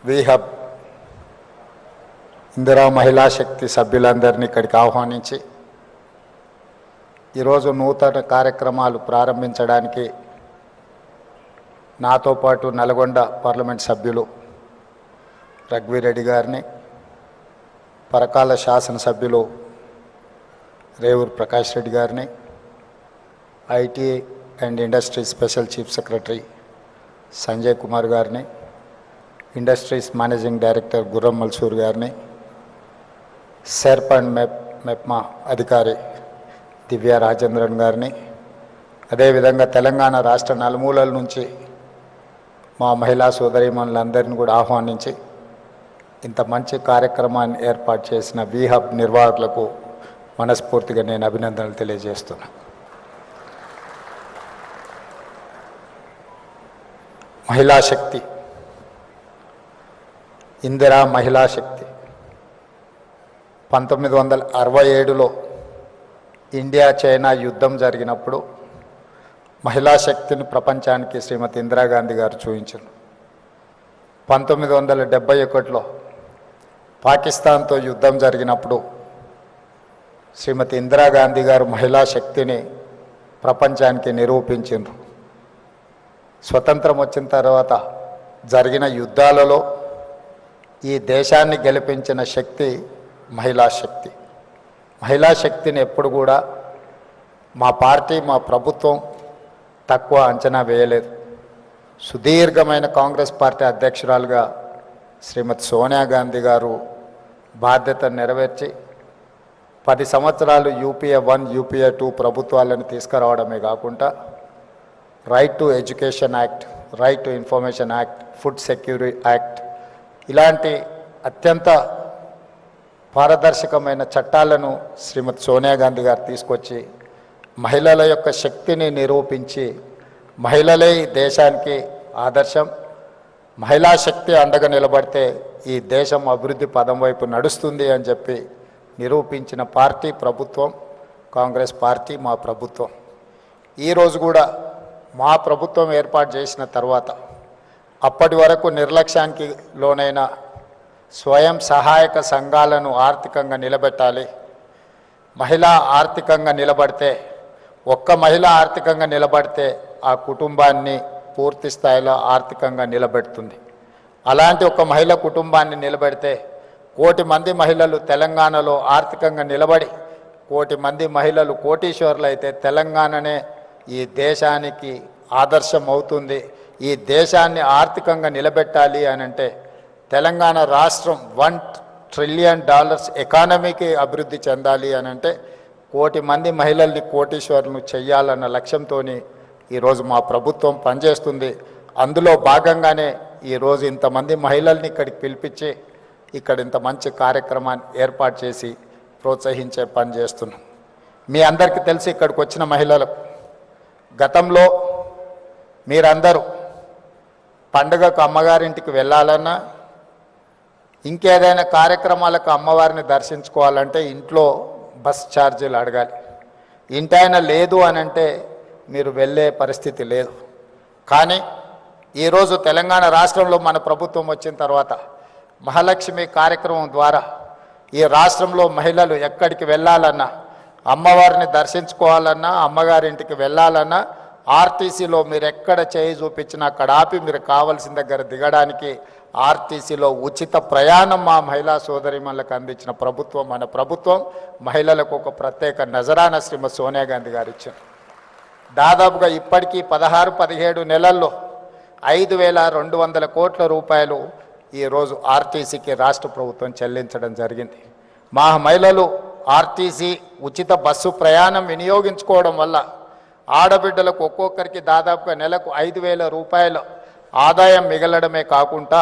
వీహబ్ ఇందిరా మహిళా శక్తి సభ్యులందరినీ ఇక్కడికి ఆహ్వానించి ఈరోజు నూతన కార్యక్రమాలు ప్రారంభించడానికి నాతో పాటు నల్గొండ పార్లమెంట్ సభ్యులు రఘువీరెడ్డి గారిని, పరకాల శాసనసభ్యులు రేవూరు ప్రకాష్ రెడ్డి గారిని, IT and industry special chief secretary Sanjay Kumar గారిని, ఇండస్ట్రీస్ మేనేజింగ్ డైరెక్టర్ గుర్రం మల్సూర్ గారిని, సెర్ప్ అండ్ మెప్మా అధికారి దివ్య రాజేంద్రన్ గారిని, అదేవిధంగా తెలంగాణ రాష్ట్ర నలుమూలల నుంచి మా మహిళా సోదరీమణులందరినీ కూడా ఆహ్వానించి ఇంత మంచి కార్యక్రమాన్ని ఏర్పాటు చేసిన వీహబ్ నిర్వాహకులకు మనస్ఫూర్తిగా నేను అభినందనలు తెలియజేస్తున్నా. మహిళా శక్తి, ఇందిరా మహిళా శక్తి 1967లో ఇండియా చైనా యుద్ధం జరిగినప్పుడు మహిళా శక్తిని ప్రపంచానికి శ్రీమతి ఇందిరాగాంధీ గారు చూపించారు. 1971లో పాకిస్తాన్తో యుద్ధం జరిగినప్పుడు శ్రీమతి ఇందిరాగాంధీ గారు మహిళా శక్తిని ప్రపంచానికి నిరూపించారు. స్వతంత్రం వచ్చిన తర్వాత జరిగిన యుద్ధాలలో ఈ దేశాన్ని గెలిపించిన శక్తి మహిళా శక్తి. మహిళా శక్తిని ఎప్పుడు కూడా మా పార్టీ, మా ప్రభుత్వం తక్కువ అంచనా వేయలేదు. సుదీర్ఘమైన కాంగ్రెస్ పార్టీ అధ్యక్షురాలుగా శ్రీమతి సోనియా గాంధీ గారు బాధ్యత నెరవేర్చి 10 సంవత్సరాలు యూపీఏ 1, యూపీఏ 2 ప్రభుత్వాలను తీసుకురావడమే కాకుండా right to education act, right to information act, food security act ఇలాంటి అత్యంత పారదర్శకమైన చట్టాలను శ్రీమతి సోనియా గాంధీ గారు తీసుకొచ్చి మహిళల యొక్క శక్తిని నిరూపించి మహిళలే ఈ దేశానికి ఆదర్శం, మహిళా శక్తి అండగా నిలబడితే ఈ దేశం అభివృద్ధి పదం వైపు నడుస్తుంది అని చెప్పి నిరూపించిన పార్టీ ప్రభుత్వం కాంగ్రెస్ పార్టీ, మా ప్రభుత్వం. ఈరోజు కూడా మా ప్రభుత్వం ఏర్పాటు చేసిన తర్వాత అప్పటి వరకు నిర్లక్ష్యానికి లోనైన స్వయం సహాయక సంఘాలను ఆర్థికంగా నిలబెట్టాలి. మహిళ ఆర్థికంగా నిలబడితే, ఒక్క మహిళ ఆర్థికంగా నిలబడితే ఆ కుటుంబాన్ని పూర్తి స్థాయిలో ఆర్థికంగా నిలబెడుతుంది. అలాంటి ఒక మహిళ కుటుంబాన్ని నిలబెడితే 1 కోటి మంది మహిళలు తెలంగాణలో ఆర్థికంగా నిలబడి 1 కోటి మంది మహిళలు కోటీశ్వరులు అయితే తెలంగాణనే ఈ దేశానికి ఆదర్శం అవుతుంది. ఈ దేశాన్ని ఆర్థికంగా నిలబెట్టాలి అని అంటే తెలంగాణ రాష్ట్రం $1 ట్రిలియన్ ఎకానమీకి అభివృద్ధి చెందాలి అని అంటే 1 కోటి మంది మహిళల్ని కోటీశ్వరులను చెయ్యాలన్న లక్ష్యంతో ఈరోజు మా ప్రభుత్వం పనిచేస్తుంది. అందులో భాగంగానే ఈరోజు ఇంతమంది మహిళల్ని ఇక్కడికి పిలిపించి ఇక్కడ ఇంత మంచి కార్యక్రమాన్ని ఏర్పాటు చేసి ప్రోత్సహించే పని చేస్తున్నాం. మీ అందరికీ తెలిసి ఇక్కడికి వచ్చిన మహిళలు గతంలో మీరందరూ పండుగకు అమ్మగారింటికి వెళ్ళాలన్నా, ఇంకేదైనా కార్యక్రమాలకు అమ్మవారిని దర్శించుకోవాలంటే ఇంట్లో బస్ ఛార్జీలు అడగాలి. ఇంటైనా లేదు అని అంటే మీరు వెళ్ళే పరిస్థితి లేదు. కానీ ఈరోజు తెలంగాణ రాష్ట్రంలో మన ప్రభుత్వం వచ్చిన తర్వాత మహాలక్ష్మి కార్యక్రమం ద్వారా ఈ రాష్ట్రంలో మహిళలు ఎక్కడికి వెళ్ళాలన్నా, అమ్మవారిని దర్శించుకోవాలన్నా, అమ్మగారింటికి వెళ్ళాలన్నా ఆర్టీసీలో మీరు ఎక్కడ చేయి చూపించినా అక్కడ ఆపి మీరు కావాల్సిన దగ్గర దిగడానికి ఆర్టీసీలో ఉచిత ప్రయాణం మా మహిళా సోదరిమణులకు అందించిన ప్రభుత్వం మన ప్రభుత్వం. మహిళలకు ఒక ప్రత్యేక నజరాన శ్రీమతి సోనియా గాంధీ గారు ఇచ్చారు. దాదాపుగా ఇప్పటికీ 16-17 నెలల్లో 5,200 కోట్ల రూపాయలు ఈరోజు ఆర్టీసీకి రాష్ట్ర ప్రభుత్వం చెల్లించడం జరిగింది. మా మహిళలు ఆర్టీసీ ఉచిత బస్సు ప్రయాణం వినియోగించుకోవడం వల్ల ఆడబిడ్డలకు ఒక్కొక్కరికి దాదాపుగా నెలకు 5,000 రూపాయలు ఆదాయం మిగలడమే కాకుండా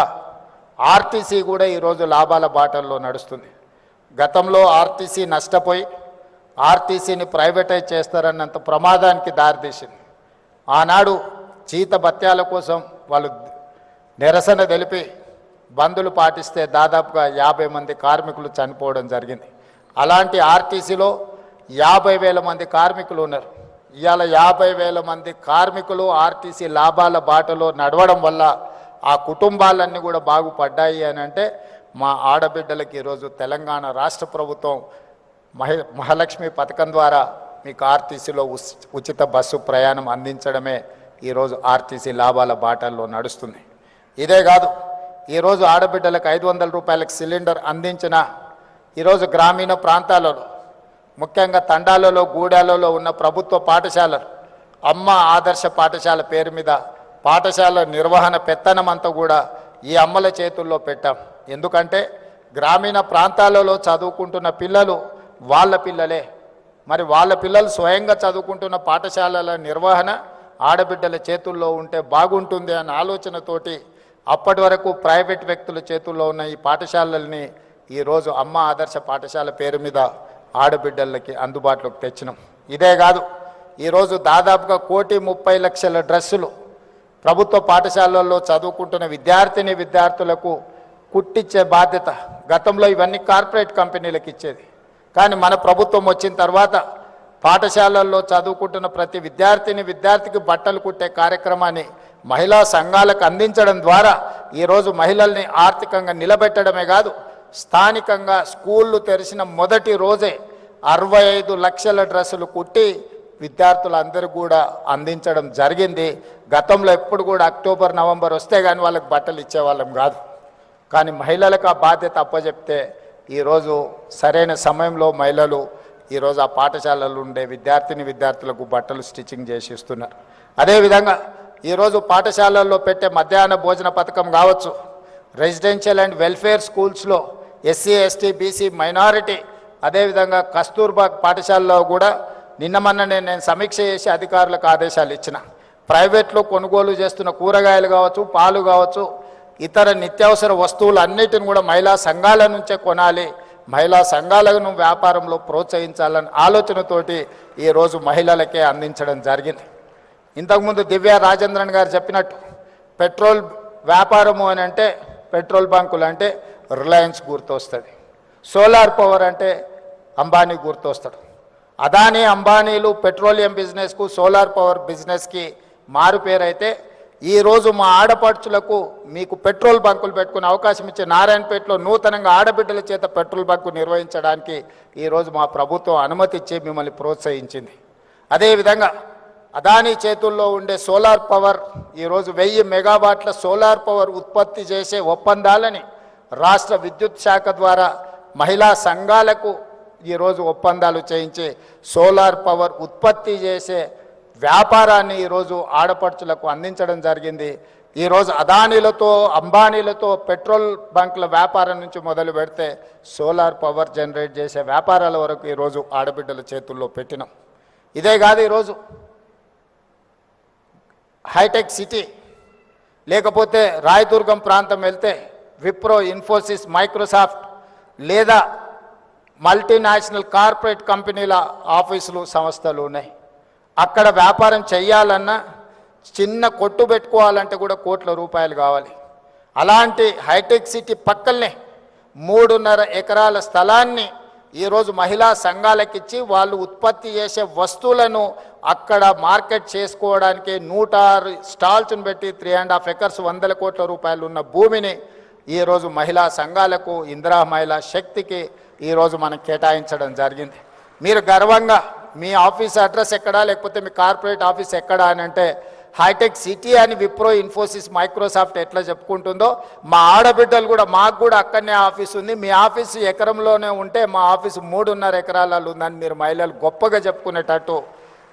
ఆర్టీసీ కూడా ఈరోజు లాభాల బాటల్లో నడుస్తుంది. గతంలో ఆర్టీసీ నష్టపోయి ఆర్టీసీని ప్రైవేటైజ్ చేస్తారన్నంత ప్రమాదానికి దారితీసింది. ఆనాడు జీత భత్యాల కోసం వాళ్ళు నిరసన తెలిపి బంధులు పాటిస్తే దాదాపుగా 50 మంది కార్మికులు చనిపోవడం జరిగింది. అలాంటి ఆర్టీసీలో 50,000 మంది కార్మికులు ఉన్నారు. ఇవాళ 50,000 మంది కార్మికులు ఆర్టీసీ లాభాల బాటలో నడవడం వల్ల ఆ కుటుంబాలన్నీ కూడా బాగుపడ్డాయి అని అంటే మా ఆడబిడ్డలకి ఈరోజు తెలంగాణ రాష్ట్ర ప్రభుత్వం మహాలక్ష్మి పథకం ద్వారా మీకు ఆర్టీసీలో ఉచిత బస్సు ప్రయాణం అందించడమే ఈరోజు ఆర్టీసీ లాభాల బాటల్లో నడుస్తుంది. ఇదే కాదు, ఈరోజు ఆడబిడ్డలకు 500 రూపాయలకు సిలిండర్ అందించిన ఈరోజు గ్రామీణ ప్రాంతాలలో ముఖ్యంగా తండాలలో గూడాలలో ఉన్న ప్రభుత్వ పాఠశాలలు అమ్మ ఆదర్శ పాఠశాల పేరు మీద పాఠశాల నిర్వహణ పెత్తనం అంతా కూడా ఈ అమ్మల చేతుల్లో పెట్టాం. ఎందుకంటే గ్రామీణ ప్రాంతాలలో చదువుకుంటున్న పిల్లలు వాళ్ళ పిల్లలే, మరి వాళ్ళ పిల్లలు స్వయంగా చదువుకుంటున్న పాఠశాలల నిర్వహణ ఆడబిడ్డల చేతుల్లో ఉంటే బాగుంటుంది అనే ఆలోచనతోటి అప్పటి వరకు ప్రైవేట్ వ్యక్తుల చేతుల్లో ఉన్న ఈ పాఠశాలల్ని ఈరోజు అమ్మ ఆదర్శ పాఠశాల పేరు మీద ఆడబిడ్డలకి అందుబాటులోకి తెచ్చినాం. ఇదే కాదు, ఈరోజు దాదాపుగా 1,30,00,000 డ్రెస్సులు ప్రభుత్వ పాఠశాలల్లో చదువుకుంటున్న విద్యార్థులకు కుట్టించే బాధ్యత. గతంలో ఇవన్నీ కార్పొరేట్ కంపెనీలకు ఇచ్చేది, కానీ మన ప్రభుత్వం వచ్చిన తర్వాత పాఠశాలల్లో చదువుకుంటున్న ప్రతి విద్యార్థికి బట్టలు కుట్టే కార్యక్రమాన్ని మహిళా సంఘాలకు అందించడం ద్వారా ఈరోజు మహిళల్ని ఆర్థికంగా నిలబెట్టడమే కాదు, స్థానికంగా స్కూళ్ళు తెరిచిన మొదటి రోజే 65 లక్షల డ్రెస్సులు కుట్టి విద్యార్థులందరూ కూడా అందించడం జరిగింది. గతంలో ఎప్పుడు కూడా అక్టోబర్ నవంబర్ వస్తే కానీ వాళ్ళకి బట్టలు ఇచ్చేవాళ్ళం కాదు. కానీ మహిళలకు ఆ బాధ్యత అప్పచెప్తే ఈరోజు సరైన సమయంలో మహిళలు ఈరోజు ఆ పాఠశాలలు ఉండే విద్యార్థులకు బట్టలు స్టిచ్చింగ్ చేసి ఇస్తున్నారు. అదేవిధంగా ఈరోజు పాఠశాలల్లో పెట్టే మధ్యాహ్న భోజన పథకం కావచ్చు, రెసిడెన్షియల్ అండ్ వెల్ఫేర్ స్కూల్స్లో ఎస్సీ ఎస్టీ బీసీ మైనారిటీ, అదేవిధంగా కస్తూర్బా పాఠశాలలో కూడా నిన్నమన్ననే నేను సమీక్ష చేసి అధికారులకు ఆదేశాలు ఇచ్చిన. ప్రైవేట్లో కొనుగోలు చేస్తున్న కూరగాయలు కావచ్చు, పాలు కావచ్చు, ఇతర నిత్యావసర వస్తువులు అన్నిటిని కూడా మహిళా సంఘాల నుంచే కొనాలి, మహిళా సంఘాలను వ్యాపారంలో ప్రోత్సహించాలని ఆలోచనతోటి ఈరోజు మహిళలకే అందించడం జరిగింది. ఇంతకుముందు దివ్య రాజేంద్రన్ గారు చెప్పినట్టు పెట్రోల్ వ్యాపారము అని అంటే పెట్రోల్ బంకులు అంటే రిలయన్స్ గుర్తొస్తుంది, సోలార్ పవర్ అంటే అంబానీ గుర్తొస్తాడు. అదానీ అంబానీలు పెట్రోలియం బిజినెస్కు సోలార్ పవర్ బిజినెస్కి మారు పేరైతే ఈరోజు మా ఆడపడుచులకు మీకు పెట్రోల్ బంకులు పెట్టుకునే అవకాశం ఇచ్చే నారాయణపేటలో నూతనంగా ఆడబిడ్డల చేత పెట్రోల్ బంకు నిర్వహించడానికి ఈరోజు మా ప్రభుత్వం అనుమతి ఇచ్చి మిమ్మల్ని ప్రోత్సహించింది. అదేవిధంగా అదానీ చేతుల్లో ఉండే సోలార్ పవర్ ఈరోజు 1000 మెగావాట్ల సోలార్ పవర్ ఉత్పత్తి చేసే ఒప్పందాలని రాష్ట్ర విద్యుత్ శాఖ ద్వారా మహిళా సంఘాలకు ఈరోజు ఒప్పందాలు చేయించి సోలార్ పవర్ ఉత్పత్తి చేసే వ్యాపారాన్ని ఈరోజు ఆడపడుచులకు అందించడం జరిగింది. ఈరోజు అదానీలతో అంబానీలతో పెట్రోల్ బంకుల వ్యాపారం నుంచి మొదలు పెడితే సోలార్ పవర్ జనరేట్ చేసే వ్యాపారాల వరకు ఈరోజు ఆడబిడ్డల చేతుల్లో పెట్టినాం. ఇదే కాదు, ఈరోజు హైటెక్ సిటీ లేకపోతే రాయదుర్గం ప్రాంతం వెళ్తే విప్రో, ఇన్ఫోసిస్, మైక్రోసాఫ్ట్ లేదా మల్టీనేషనల్ కార్పొరేట్ కంపెనీల ఆఫీసులు సంస్థలు ఉన్నాయి. అక్కడ వ్యాపారం చేయాలన్నా చిన్న కొట్టు పెట్టుకోవాలంటే కూడా కోట్ల రూపాయలు కావాలి. అలాంటి హైటెక్ సిటీ పక్కనే 3.5 ఎకరాల స్థలాన్ని ఈరోజు మహిళా సంఘాలకిచ్చి వాళ్ళు ఉత్పత్తి చేసే వస్తువులను అక్కడ మార్కెట్ చేసుకోవడానికి 106 స్టాల్స్ను పెట్టి 3.5 ఎకర్స్ 100 కోట్ల రూపాయలు ఉన్న భూమిని ఈరోజు మహిళా సంఘాలకు ఇందిరా మహిళా శక్తికి ఈరోజు మనం కేటాయించడం జరిగింది. మీరు గర్వంగా మీ ఆఫీస్ అడ్రస్ ఎక్కడా లేకపోతే మీ కార్పొరేట్ ఆఫీస్ ఎక్కడా అని అంటే హైటెక్ సిటీ అని విప్రో, ఇన్ఫోసిస్, మైక్రోసాఫ్ట్ ఎట్లా చెప్పుకుంటుందో మా ఆడబిడ్డలు కూడా మాకు కూడా అక్కడనే ఆఫీస్ ఉంది, మీ ఆఫీసు ఎకరంలోనే ఉంటే మా ఆఫీసు 3.5 ఎకరాలలో ఉందని మీరు మహిళలు గొప్పగా చెప్పుకునేటట్టు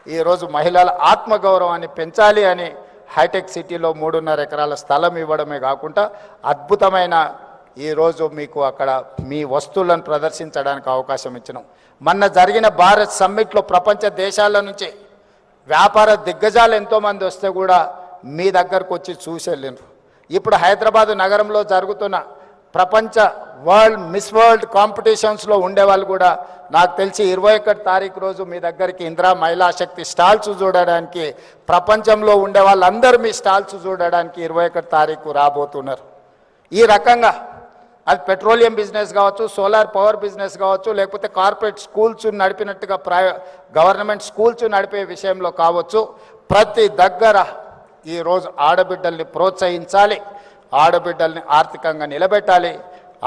ఈరోజు మహిళల ఆత్మగౌరవాన్ని పెంచాలి అని హైటెక్ సిటీలో 3.5 ఎకరాల స్థలం ఇవ్వడమే కాకుండా అద్భుతమైన ఈరోజు మీకు అక్కడ మీ వస్తువులను ప్రదర్శించడానికి అవకాశం ఇచ్చినాం. మొన్న జరిగిన భారత్ సమ్మిట్లో ప్రపంచ దేశాల నుంచి వ్యాపార దిగ్గజాలు ఎంతోమంది వస్తే కూడా మీ దగ్గరకు వచ్చి చూసి వెళ్ళినారు. ఇప్పుడు హైదరాబాదు నగరంలో జరుగుతున్న ప్రపంచ మిస్ వరల్డ్ కాంపిటీషన్స్లో ఉండేవాళ్ళు కూడా నాకు తెలిసి 21 తారీఖు రోజు మీ దగ్గరికి ఇందిరా మహిళా శక్తి స్టాల్స్ చూడడానికి, ప్రపంచంలో ఉండే వాళ్ళందరూ మీ స్టాల్స్ చూడడానికి 21 తారీఖు రాబోతున్నారు. ఈ రకంగా అది పెట్రోలియం బిజినెస్ కావచ్చు, సోలార్ పవర్ బిజినెస్ కావచ్చు, లేకపోతే కార్పొరేట్ స్కూల్స్ నడిపినట్టుగా గవర్నమెంట్ స్కూల్స్ నడిపే విషయంలో కావచ్చు, ప్రతి దగ్గర ఈరోజు ఆడబిడ్డల్ని ప్రోత్సహించాలి. ఆడబిడ్డల్ని ఆర్థికంగా నిలబెట్టాలి.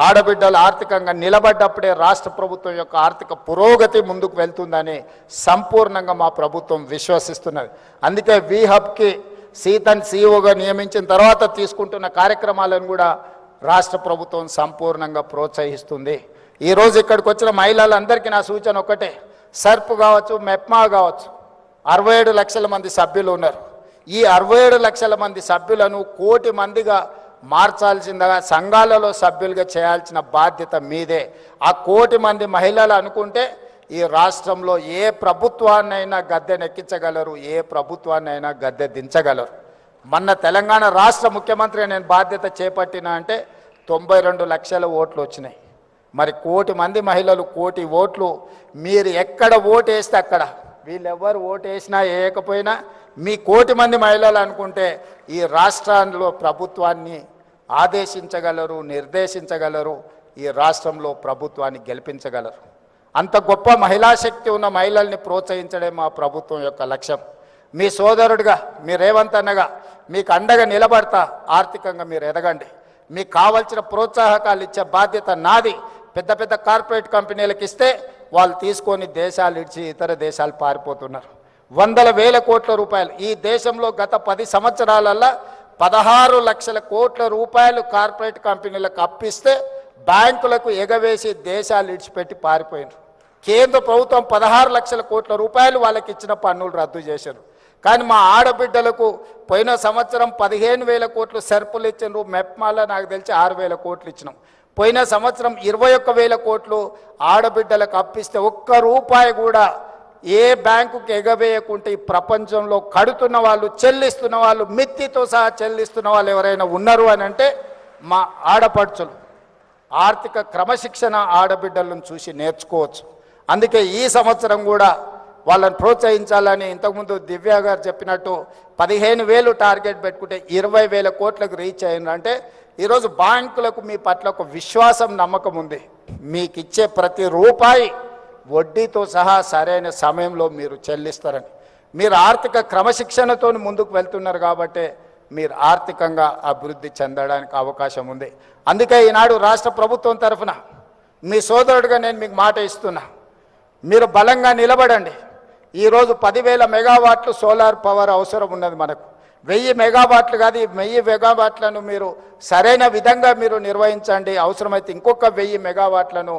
ఆడబిడ్డలు ఆర్థికంగా నిలబడ్డప్పుడే రాష్ట్ర ప్రభుత్వం యొక్క ఆర్థిక పురోగతి ముందుకు వెళ్తుందని సంపూర్ణంగా మా ప్రభుత్వం విశ్వసిస్తున్నది. అందుకే వీహబ్కి సీతన్ సీఈఓగా నియమించిన తర్వాత తీసుకుంటున్న కార్యక్రమాలను కూడా రాష్ట్ర ప్రభుత్వం సంపూర్ణంగా ప్రోత్సహిస్తుంది. ఈరోజు ఇక్కడికి వచ్చిన మహిళలందరికీ నా సూచన ఒకటే, సర్ప్ కావచ్చు, మెప్మా కావచ్చు, 67 లక్షల మంది సభ్యులు ఉన్నారు. ఈ 67 లక్షల మంది సభ్యులను 1 కోటి మందిగా మార్చాల్సిందిగా సంఘాలలో సభ్యులుగా చేయాల్సిన బాధ్యత మీదే. ఆ 1 కోటి మంది మహిళలు అనుకుంటే ఈ రాష్ట్రంలో ఏ ప్రభుత్వాన్నైనా గద్దెనెక్కించగలరు, ఏ ప్రభుత్వాన్నైనా గద్దె దించగలరు. మొన్న తెలంగాణ రాష్ట్ర ముఖ్యమంత్రి నేను బాధ్యత చేపట్టిన అంటే 92 లక్షల ఓట్లు వచ్చినాయి. మరి 1 కోటి మంది మహిళలు 1 కోటి ఓట్లు, మీరు ఎక్కడ ఓటు వేస్తే అక్కడ, వీళ్ళెవ్వరు ఓటు వేసినా వేయకపోయినా మీ 1 కోటి మంది మహిళలు అనుకుంటే ఈ రాష్ట్రంలో ప్రభుత్వాన్ని ఆదేశించగలరు, నిర్దేశించగలరు, ఈ రాష్ట్రంలో ప్రభుత్వాన్ని గెలిపించగలరు. అంత గొప్ప మహిళా శక్తి ఉన్న మహిళల్ని ప్రోత్సహించడం మా ప్రభుత్వం యొక్క లక్ష్యం. మీ సోదరుడిగా, మీ రేవంత్ అన్నగా మీకు అండగా నిలబడతా. ఆర్థికంగా మీరు ఎదగండి. మీకు కావాల్సిన ప్రోత్సాహకాలు ఇచ్చే బాధ్యత నాది. పెద్ద పెద్ద కార్పొరేట్ కంపెనీలకు ఇస్తే వాళ్ళు తీసుకొని దేశాలు ఇచ్చి ఇతర దేశాలు పారిపోతున్నారు. వందల వేల కోట్ల రూపాయలు ఈ దేశంలో గత 10 సంవత్సరాలలో 16 లక్షల కోట్ల రూపాయలు కార్పొరేట్ కంపెనీలకు అప్పిస్తే బ్యాంకులకు ఎగవేసి దేశాలు ఇడిచిపెట్టి పారిపోయినారు. కేంద్ర ప్రభుత్వం 16 లక్షల కోట్ల రూపాయలు వాళ్ళకి ఇచ్చిన పన్నులు రద్దు చేశారు. కానీ మా ఆడబిడ్డలకు పోయిన సంవత్సరం 15,000 కోట్లు సర్పులు ఇచ్చినారు. మెప్మాలో నాకు తెలిసి 6,000 కోట్లు ఇచ్చినాం. పోయిన సంవత్సరం 21,000 కోట్లు ఆడబిడ్డలకు అప్పిస్తే 1 రూపాయి కూడా ఏ బ్యాంకుకి ఎగవేయకుంటే ఈ ప్రపంచంలో కడుతున్న వాళ్ళు, చెల్లిస్తున్న వాళ్ళు, మిత్తితో సహా చెల్లిస్తున్న వాళ్ళు ఎవరైనా ఉన్నారు అని అంటే మా ఆడపడుచులు. ఆర్థిక క్రమశిక్షణ ఆడబిడ్డలను చూసి నేర్చుకోవచ్చు. అందుకే ఈ సంవత్సరం కూడా వాళ్ళని ప్రోత్సహించాలని ఇంతకుముందు దివ్య గారు చెప్పినట్టు 15,000 టార్గెట్ పెట్టుకుంటే 20,000 కోట్లకు రీచ్ అయిందంటే ఈరోజు బ్యాంకులకు మీ పట్ల ఒక విశ్వాసం, నమ్మకం ఉంది. మీకు ఇచ్చే ప్రతి రూపాయి వడ్డీతో సహా సరైన సమయంలో మీరు చెల్లిస్తారని. మీరు ఆర్థిక క్రమశిక్షణతో ముందుకు వెళ్తున్నారు కాబట్టి మీరు ఆర్థికంగా అభివృద్ధి చెందడానికి అవకాశం ఉంది. అందుకే ఈనాడు రాష్ట్ర ప్రభుత్వం తరఫున మీ సోదరుడిగా నేను మీకు మాట ఇస్తున్నా, మీరు బలంగా నిలబడండి. ఈరోజు 10,000 మెగావాట్లు సోలార్ పవర్ అవసరం ఉన్నది మనకు. 1000 మెగావాట్లు కాదు, ఈ 1000 మెగావాట్లను మీరు సరైన విధంగా మీరు నిర్వహించండి. అవసరమైతే ఇంకొక 1000 మెగావాట్లను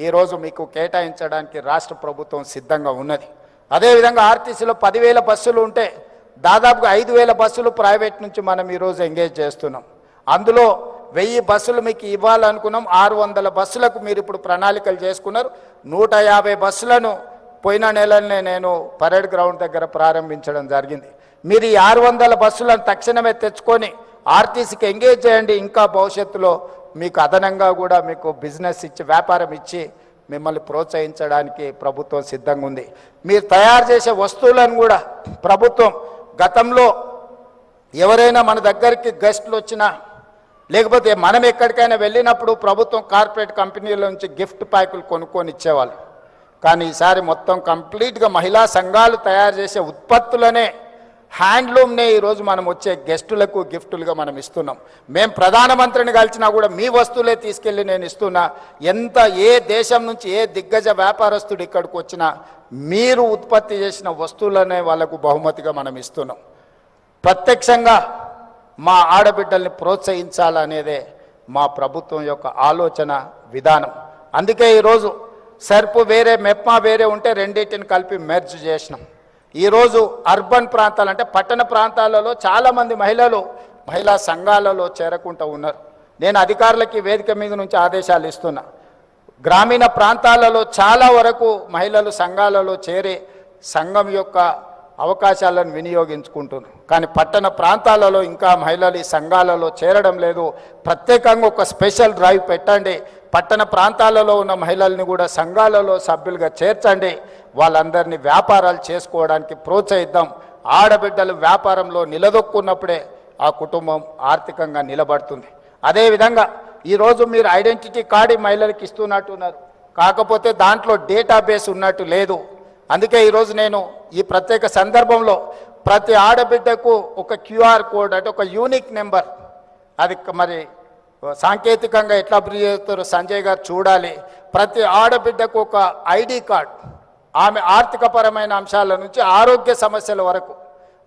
ఈరోజు మీకు కేటాయించడానికి రాష్ట్ర ప్రభుత్వం సిద్ధంగా ఉన్నది. అదేవిధంగా ఆర్టీసీలో 10,000 బస్సులు ఉంటే దాదాపుగా 5,000 బస్సులు ప్రైవేట్ నుంచి మనం ఈరోజు ఎంగేజ్ చేస్తున్నాం. అందులో 1000 బస్సులు మీకు ఇవ్వాలనుకున్నాం. 600 బస్సులకు మీరు ఇప్పుడు ప్రణాళికలు చేసుకున్నారు. 150 బస్సులను పోయిన నెలనే నేను పరేడ్ గ్రౌండ్ దగ్గర ప్రారంభించడం జరిగింది. మీరు ఈ 600 బస్సులను తక్షణమే తెచ్చుకొని ఆర్టీసీకి ఎంగేజ్ చేయండి. ఇంకా భవిష్యత్తులో మీకు అదనంగా కూడా మీకు బిజినెస్ ఇచ్చి, వ్యాపారం ఇచ్చి మిమ్మల్ని ప్రోత్సహించడానికి ప్రభుత్వం సిద్ధంగా ఉంది. మీరు తయారు చేసే వస్తువులను కూడా ప్రభుత్వం, గతంలో ఎవరైనా మన దగ్గరికి గెస్టులు వచ్చినా లేకపోతే మనం ఎక్కడికైనా వెళ్ళినప్పుడు ప్రభుత్వం కార్పొరేట్ కంపెనీల నుంచి గిఫ్ట్ ప్యాకులు కొనుక్కొని ఇచ్చేవాళ్ళు. కానీ ఈసారి మొత్తం కంప్లీట్గా మహిళా సంఘాలు తయారు చేసే ఉత్పత్తులనే, హ్యాండ్లూమ్నే ఈరోజు మనం వచ్చే గెస్టులకు గిఫ్టులుగా మనం ఇస్తున్నాం. మేము ప్రధానమంత్రిని కలిసినా కూడా మీ వస్తువులే తీసుకెళ్ళి నేను ఇస్తున్నా. ఏ దేశం నుంచి ఏ దిగ్గజ వ్యాపారస్తుడు ఇక్కడికి వచ్చినా మీరు ఉత్పత్తి చేసిన వస్తువులనే వాళ్ళకు బహుమతిగా మనం ఇస్తున్నాం. ప్రత్యక్షంగా మా ఆడబిడ్డల్ని ప్రోత్సహించాలనేదే మా ప్రభుత్వం యొక్క ఆలోచన విధానం. అందుకే ఈరోజు సర్పు వేరే, మెప్మా వేరే ఉంటే రెండింటిని కలిపి మెర్జ్ చేసినాం. ఈరోజు అర్బన్ ప్రాంతాలు అంటే పట్టణ ప్రాంతాలలో చాలామంది మహిళలు మహిళా సంఘాలలో చేరకుంటూ ఉన్నారు. నేను అధికారులకి వేదిక మీద నుంచి ఆదేశాలు ఇస్తున్నా. గ్రామీణ ప్రాంతాలలో చాలా వరకు మహిళలు సంఘాలలో చేరి సంఘం యొక్క అవకాశాలను వినియోగించుకుంటున్నారు. కానీ పట్టణ ప్రాంతాలలో ఇంకా మహిళలు ఈ సంఘాలలో చేరడం లేదు. ప్రత్యేకంగా ఒక స్పెషల్ డ్రైవ్ పెట్టండి. పట్టణ ప్రాంతాలలో ఉన్న మహిళల్ని కూడా సంఘాలలో సభ్యులుగా చేర్చండి. వాళ్ళందరినీ వ్యాపారాలు చేసుకోవడానికి ప్రోత్సహిద్దాం. ఆడబిడ్డలు వ్యాపారంలో నిలదొక్కున్నప్పుడే ఆ కుటుంబం ఆర్థికంగా నిలబడుతుంది. అదేవిధంగా ఈరోజు మీరు ఐడెంటిటీ కార్డు మహిళలకు ఇస్తున్నట్టున్నారు, కాకపోతే దాంట్లో డేటాబేస్ ఉన్నట్టు లేదు. అందుకే ఈరోజు నేను ఈ ప్రత్యేక సందర్భంలో ప్రతి ఆడబిడ్డకు ఒక క్యూఆర్ కోడ్ అంటే ఒక యూనిక్ నెంబర్ అది మరి సాంకేతికంగా ఎట్లా అభివృద్ధి చేస్తారో సంజయ్ గారు చూడాలి. ప్రతి ఆడబిడ్డకు ఒక ఐడి కార్డ్, ఆమె ఆర్థికపరమైన అంశాల నుంచి ఆరోగ్య సమస్యల వరకు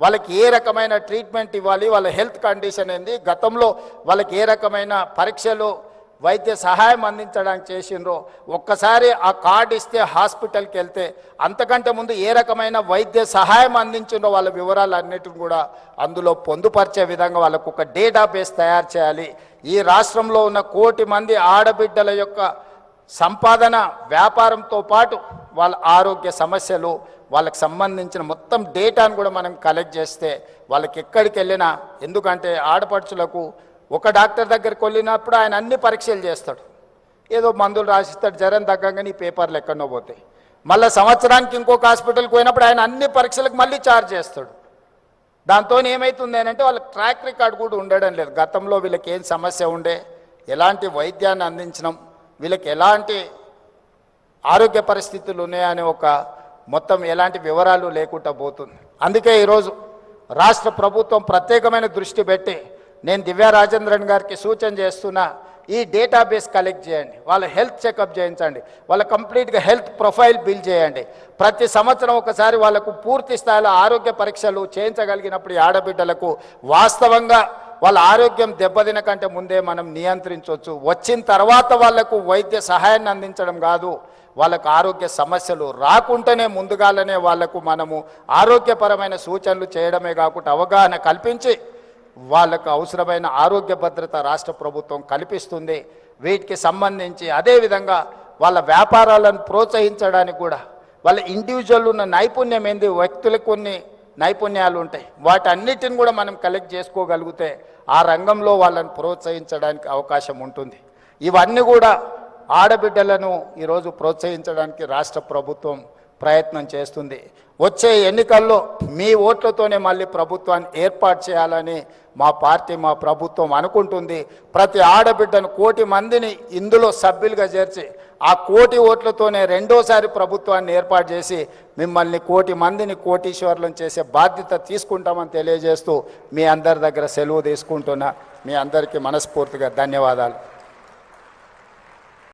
వాళ్ళకి ఏ రకమైన ట్రీట్మెంట్ ఇవ్వాలి, వాళ్ళ హెల్త్ కండిషన్ ఏంది, గతంలో వాళ్ళకి ఏ రకమైన పరీక్షలు వైద్య సహాయం అందించడానికి చేసిండ్రో ఒక్కసారి ఆ కార్డు ఇస్తే హాస్పిటల్కి వెళ్తే అంతకంటే ముందు ఏ రకమైన వైద్య సహాయం అందించిండ్రో వాళ్ళ వివరాలన్నిటిని కూడా అందులో పొందుపరిచే విధంగా వాళ్ళకు ఒక డేటాబేస్ తయారు చేయాలి. ఈ రాష్ట్రంలో ఉన్న 1 కోటి మంది ఆడబిడ్డల యొక్క సంపాదన వ్యాపారంతో పాటు వాళ్ళ ఆరోగ్య సమస్యలు వాళ్ళకి సంబంధించిన మొత్తం డేటాను కూడా మనం కలెక్ట్ చేస్తే వాళ్ళకి ఎక్కడికి వెళ్ళినా, ఎందుకంటే ఆడపడుచులకు ఒక డాక్టర్ దగ్గరికి వెళ్ళినప్పుడు ఆయన అన్ని పరీక్షలు చేస్తాడు, ఏదో మందులు రాసిస్తాడు, జ్వరం తగ్గగానే ఈ పేపర్లు ఎక్కడో పోతాయి. మళ్ళీ సంవత్సరానికి ఇంకొక హాస్పిటల్కి పోయినప్పుడు ఆయన అన్ని పరీక్షలకు మళ్ళీ ఛార్జ్ చేస్తాడు. దాంతో ఏమవుతుంది అంటే వాళ్ళకి ట్రాక్ రికార్డ్ కూడా ఉండడం లేదు. గతంలో వీళ్ళకి ఏం సమస్య ఉండే, ఎలాంటి వైద్యాన్ని అందించడం, వీళ్ళకి ఎలాంటి ఆరోగ్య పరిస్థితులు ఉన్నాయనే ఒక మొత్తం ఎలాంటి వివరాలు లేకుండా పోతుంది. అందుకే ఈరోజు రాష్ట్ర ప్రభుత్వం ప్రత్యేకమైన దృష్టి పెట్టి నేను దివ్యా రాజేంద్రన్ గారికి సూచన చేస్తున్నా, ఈ డేటాబేస్ కలెక్ట్ చేయండి, వాళ్ళ హెల్త్ చెకప్ చేయించండి, వాళ్ళ కంప్లీట్గా హెల్త్ ప్రొఫైల్ బిల్డ్ చేయండి. ప్రతి సంవత్సరం ఒకసారి వాళ్ళకు పూర్తి స్థాయిలో ఆరోగ్య పరీక్షలు చేయించగలిగినప్పుడు ఈ ఆడబిడ్డలకు వాస్తవంగా వాళ్ళ ఆరోగ్యం దెబ్బతిన కంటే ముందే మనం నియంత్రించవచ్చు. వచ్చిన తర్వాత వాళ్లకు వైద్య సహాయాన్ని అందించడం కాదు, వాళ్ళకు ఆరోగ్య సమస్యలు రాకుండానే ముందుగానే వాళ్లకు మనము ఆరోగ్యపరమైన సూచనలు చేయడమే కాకుండా అవగాహన కల్పించి వాళ్ళకు అవసరమైన ఆరోగ్య భద్రత రాష్ట్ర ప్రభుత్వం కల్పిస్తుంది. వీటికి సంబంధించి అదేవిధంగా వాళ్ళ వ్యాపారాలను ప్రోత్సహించడానికి కూడా వాళ్ళ ఇండివిజువల్ ఉన్న నైపుణ్యం ఏంది, వ్యక్తులకు కొన్ని నైపుణ్యాలు ఉంటాయి, వాటన్నిటిని కూడా మనం కలెక్ట్ చేసుకోగలిగితే ఆ రంగంలో వాళ్ళని ప్రోత్సహించడానికి అవకాశం ఉంటుంది. ఇవన్నీ కూడా ఆడబిడ్డలను ఈరోజు ప్రోత్సహించడానికి రాష్ట్ర ప్రభుత్వం ప్రయత్నం చేస్తుంది. వచ్చే ఎన్నికల్లో మీ ఓట్లతోనే మళ్ళీ ప్రభుత్వాన్ని ఏర్పాటు చేయాలని మా పార్టీ, మా ప్రభుత్వం అనుకుంటుంది. ప్రతి ఆడబిడ్డను 1 కోటి మందిని ఇందులో సభ్యులుగా చేర్చి ఆ 1 కోటి ఓట్లతోనే రెండోసారి ప్రభుత్వాన్ని ఏర్పాటు చేసి మిమ్మల్ని 1 కోటి మందిని కోటీశ్వర్లను చేసే బాధ్యత తీసుకుంటామని తెలియజేస్తూ మీ అందరి దగ్గర సెలవు తీసుకుంటున్నా. మీ అందరికీ మనస్ఫూర్తిగా ధన్యవాదాలు.